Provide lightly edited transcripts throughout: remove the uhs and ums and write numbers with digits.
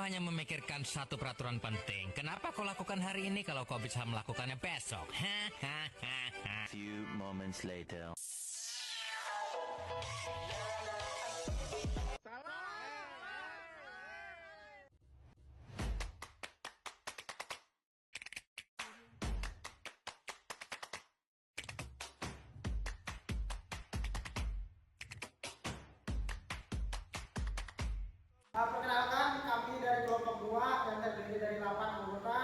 hanya memikirkan satu peraturan penting. Kenapa kau lakukan hari ini kalau kau bisa melakukannya besok? Few moments later. Perkenalkan, kami dari kelompok 2 yang terdiri dari 8 anggota.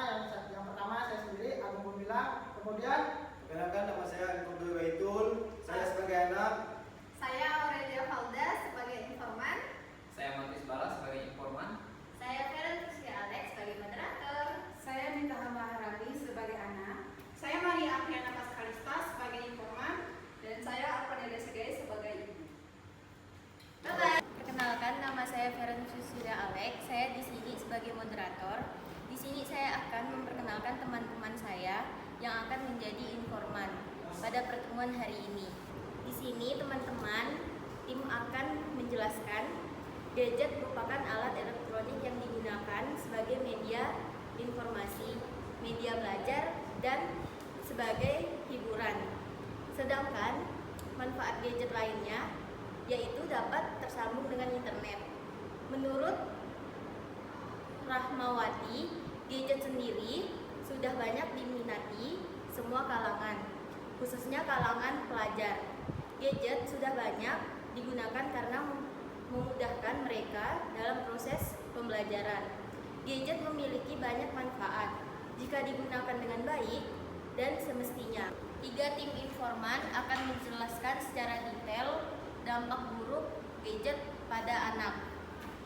Yang pertama saya sendiri, Agung Gumilang. Kemudian perkenalkan, nama saya Abdul Waitul. Saya sebagai anak. Saya Aurelia Valda sebagai informan. Saya Matis Bala sebagai informan. Saya Feren Fusya Alex sebagai moderator. Saya Minta Hamba Harani sebagai anak. Saya Maria Apriana Paskalista sebagai informan. Dan saya Arpaneda Segai sebagai ibu. Bye. Perkenalkan, nama saya Feren Fusya Alex. Saya di sini sebagai moderator. Di sini saya akan memperkenalkan teman-teman saya yang akan menjadi informan pada pertemuan hari ini. Di sini teman-teman tim akan menjelaskan gadget merupakan alat elektronik yang digunakan sebagai media informasi, media belajar, dan sebagai hiburan. Sedangkan manfaat gadget lainnya yaitu dapat tersambung dengan internet. Menurut Rahmawati, gadget sendiri sudah banyak diminati semua kalangan, khususnya kalangan pelajar. Gadget sudah banyak digunakan karena memudahkan mereka dalam proses pembelajaran. Gadget memiliki banyak manfaat jika digunakan dengan baik dan semestinya. 3 tim informan akan menjelaskan secara detail dampak buruk gadget pada anak.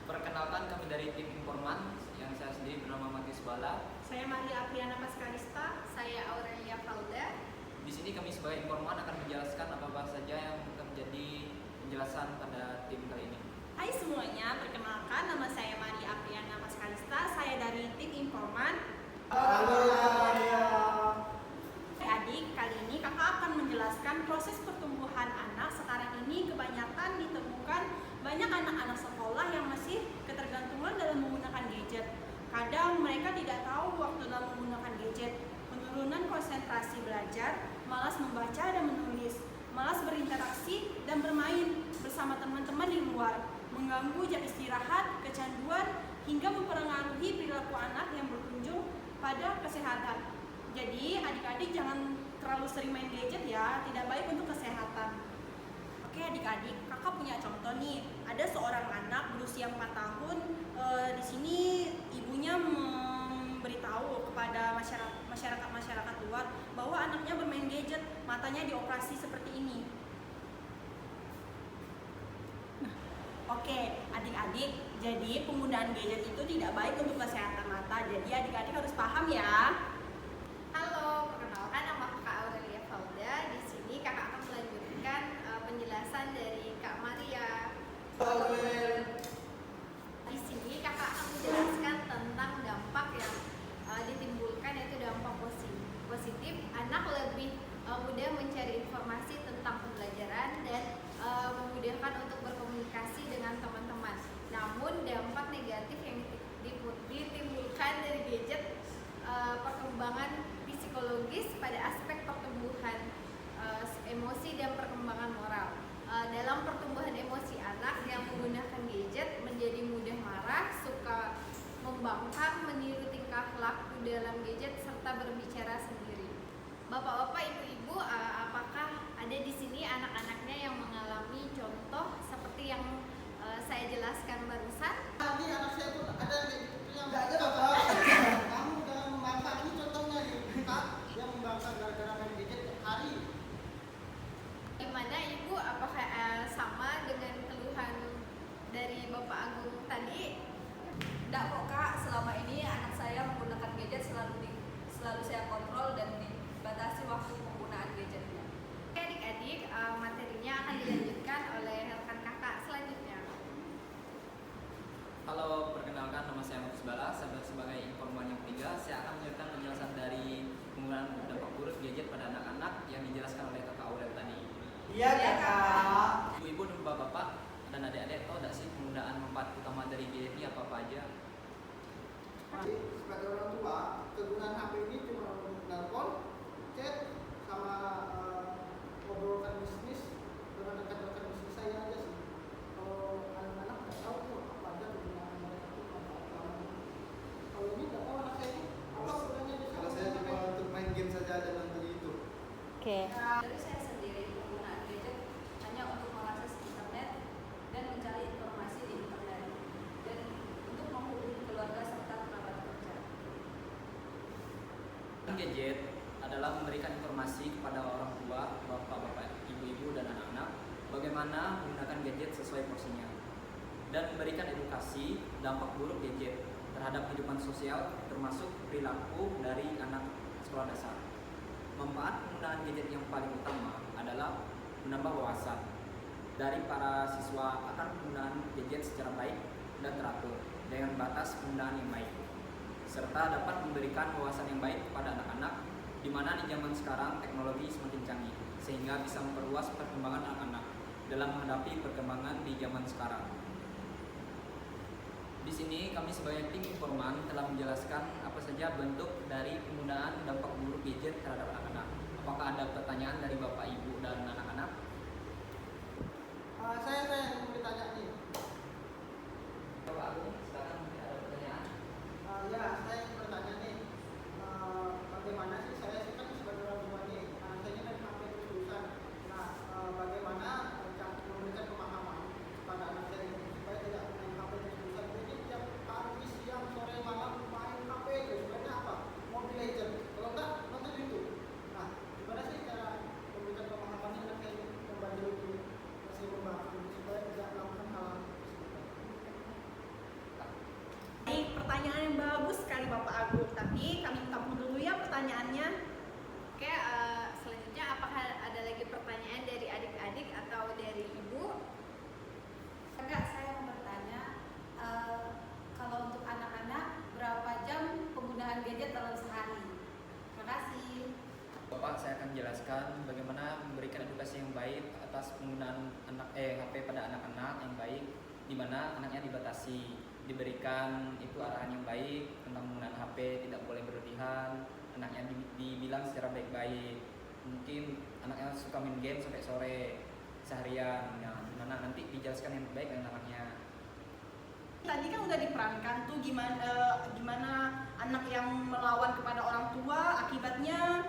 Perkenalkan, kami dari tim informan yang saya sendiri bernama Matis Bala. Saya Maria Apriana Paskalista. Saya Aurelia Valda. Di sini kami sebagai informan akan menjelaskan apa saja yang akan menjadi penjelasan pada tim kali ini. Hai semuanya, perkenalkan nama saya Maria Apriana Paskalista. Saya dari tim informan. halo ya. Adik, kali ini kakak akan menjelaskan proses pertumbuhan anak. Sekarang ini kebanyakan ditemukan banyak anak-anak sekolah yang masih ketergantungan dalam menggunakan gadget. Kadang mereka tidak tahu waktu dalam menggunakan gadget. Penurunan konsentrasi belajar, malas membaca dan menulis, malas berinteraksi dan bermain bersama teman-teman di luar, mengganggu jam istirahat, kecanduan, hingga mempengaruhi perilaku anak yang berkunjung pada kesehatan. Jadi adik-adik jangan terlalu sering main gadget ya, tidak baik untuk kesehatan. Oke adik-adik, kakak punya contoh nih. Ada seorang anak berusia 4 tahun. Di sini ibunya memberitahu kepada masyarakat luar bahwa anaknya bermain gadget, matanya dioperasi seperti ini. Oke, adik-adik, jadi penggunaan gadget itu tidak baik untuk kesehatan mata. Jadi adik-adik harus paham ya. Halo, perkenalkan nama Kakak Aurelia Valda. Di sini kakak akan melanjutkan penjelasan dari Kak Maria. Di sini kakak akan menjelaskan tentang dampak yang ditimbulkan, yaitu dampak positif. Anak lebih mudah mencari informasi tentang pembelajaran dan memudahkan untuk berkomunikasi dengan teman-teman. Namun dampak negatif yang ditimbulkan dari gadget, perkembangan psikologis pada aspek pertumbuhan emosi dan perkembangan moral. Dalam pertumbuhan emosi, anak yang menggunakan gadget menjadi mudah marah, suka membangkang, meniru tingkah laku dalam gadget, serta berbicara sendiri. Bapak-bapak, ibu-ibu, apakah ada di sini anak-anaknya yang mengalami contoh seperti yang saya jelaskan barusan? Tadi anak saya tuh ada yang nggak ada bapak. Kamu jangan membangkang, ini contohnya nih. Kak, yang membangkang gara-gara main gadget tiap hari. Gimana ibu, apakah sama dengan keluhan dari Bapak Agung tadi? Tidak kok kak, selama ini anak saya menggunakan gadget selalu saya kontrol dan dibatasi waktu penggunaan gadgetnya. Oke adik-adik, materinya akan dilanjutkan oleh rekan kakak selanjutnya. Halo, perkenalkan nama saya Matis Bala. Sebagai informan yang ketiga, saya akan menjelaskan penjelasan dari penggunaan dampak buruk gadget pada anak-anak yang dijelaskan oleh kakak Aurel tadi. Iya kakak. Ibu-ibu dan bapak-bapak dan adik-adik tahu tidak sih penggunaan manfaat utama dari gadget ini apa aja? Jadi sebagai orang tua, kegunaan HP ini cuma untuk telepon, chat, sama ngobrolkan bisnis dengan rekan-rekan bisnis saya aja sih. Kalau anak-anak nggak tahu tuh apa aja kegunaan mereka tuh apa. Kalau ini nggak tahu anak saya ini apa gunanya di Kalau saya cuma untuk main game saja dan nonton YouTube. Oke. Dari saya sendiri penggunaan gadget hanya untuk mengakses internet dan mencari informasi di internet dan untuk menghubungi keluarga serta kerabat kerja. Gadget adalah memberikan informasi kepada orang tua, bapak-bapak, ibu-ibu, dan anak-anak bagaimana menggunakan gadget sesuai porsinya dan memberikan edukasi dampak buruk gadget terhadap kehidupan sosial termasuk perilaku dari anak sekolah dasar. Manfaat penggunaan gadget yang paling utama adalah menambah wawasan dari para siswa akan penggunaan gadget secara baik dan teratur dengan batas penggunaan yang baik, serta dapat memberikan wawasan yang baik kepada anak-anak di mana di zaman sekarang teknologi semakin canggih sehingga bisa memperluas perkembangan anak-anak dalam menghadapi perkembangan di zaman sekarang. Di sini kami sebagai tim informan telah menjelaskan apa saja bentuk dari penggunaan dampak buruk gadget terhadap anak-anak. Apakah ada pertanyaan dari Bapak, Ibu, dan anak-anak? Saya yang mau ditanya nih. Bapak Agung, silakan ada pertanyaan. Ya, saya ingin bertanya nih, bagaimana sih saya sih kan sebagai orang tua nih, saya ini kan HP terus-terusan. Nah, bagaimana memberikan pemahaman kepada anak saya ini supaya tidak main HP terus-terusan. Jadi tiap pagi, siang, sore, malam main HP itu sebenarnya apa? Mobile Legends. Kalau enggak nonton YouTube. Nah, gimana sih cara memberikan pemahaman anak saya ini membantu ini masih membantu supaya tidak melakukan hal Baik, pertanyaan yang bagus sekali Bapak Agung. Tapi kami tampung dulu ya pertanyaannya. Oke, selanjutnya apakah ada lagi pertanyaan dari adik-adik atau dari ibu? Enggak, saya mau bertanya, kalau untuk anak-anak berapa jam penggunaan gadget dalam sehari? Terima kasih. Bapak, saya akan menjelaskan bagaimana memberikan edukasi yang baik atas penggunaan HP pada anak-anak yang baik, di mana anaknya dibatasi, diberikan itu arahan yang baik tentang penggunaan HP, tidak boleh berlebihan, anaknya dibilang secara baik-baik. Mungkin anaknya suka main game sampai sore seharian, nah, gimana nanti dijelaskan yang baik dengan anaknya. Tadi kan udah diperankan tuh gimana anak yang melawan kepada orang tua akibatnya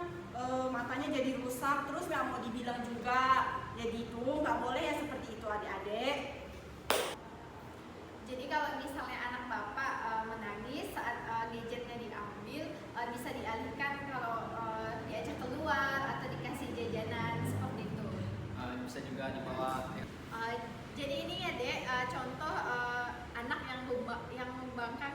matanya jadi rusak, terus nggak mau dibilang juga. Jadi itu nggak boleh ya seperti itu adik-adik. Jadi kalau misalnya anak bapak menangis saat gadgetnya diambil, bisa dialihkan kalau diajak keluar atau dikasih jajanan seperti itu. Bisa juga dibawa. Jadi ini ya dek, contoh anak yang membangkang